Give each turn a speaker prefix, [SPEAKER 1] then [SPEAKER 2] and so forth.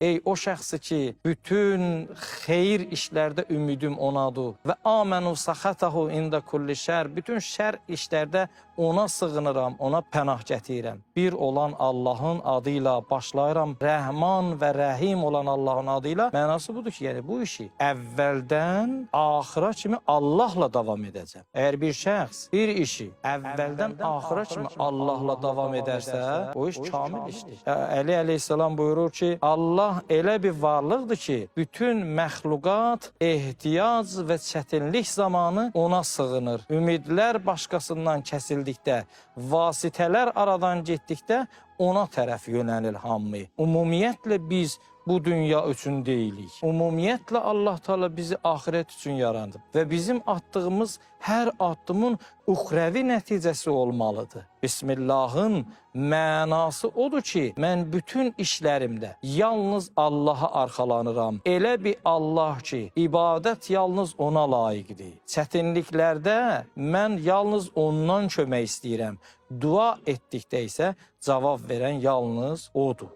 [SPEAKER 1] ey o şəxsi ki, bütün xeyir işlərdə ümidim onadır və amənu saxatahu ində kulli şər, bütün şər işlərdə ona sığınıram, ona pənah gətirirəm. Bir olan Allahın adıyla başlayıram, Rəhman və Rəhim olan Allahın adıyla. Mənası budur ki, yəni bu işi əvvəldən axıra kimi Allahla davam edəcəm. Əgər bir şəxs bir işi əvvəldən axıra kimi Allahla davam edərsə, o iş kamil işdir. Əli əleyhissalam buyurur ki, Allah elə bir varlıqdır ki, bütün məxluqat ehtiyac və çətinlik zamanı ona sığınır. Ümidlər başqasından kəsildikdə, vasitələr aradan getdikdə ona tərəf yönəlir hamı. Ümumiyyətlə biz bu dünya üçün deyilik. Ümumiyyətlə Allah Teala bizi axirət üçün yarandı və bizim attığımız hər addımın uxrəvi nəticəsi olmalıdır. Bismillahın mənası odur ki, mən bütün işlərimdə yalnız Allaha arxalanıram. Elə bir Allah ki, ibadət yalnız ona layiqdir. Çətinliklərdə mən yalnız ondan kömək istəyirəm. Dua etdikdə isə cavab verən yalnız odur.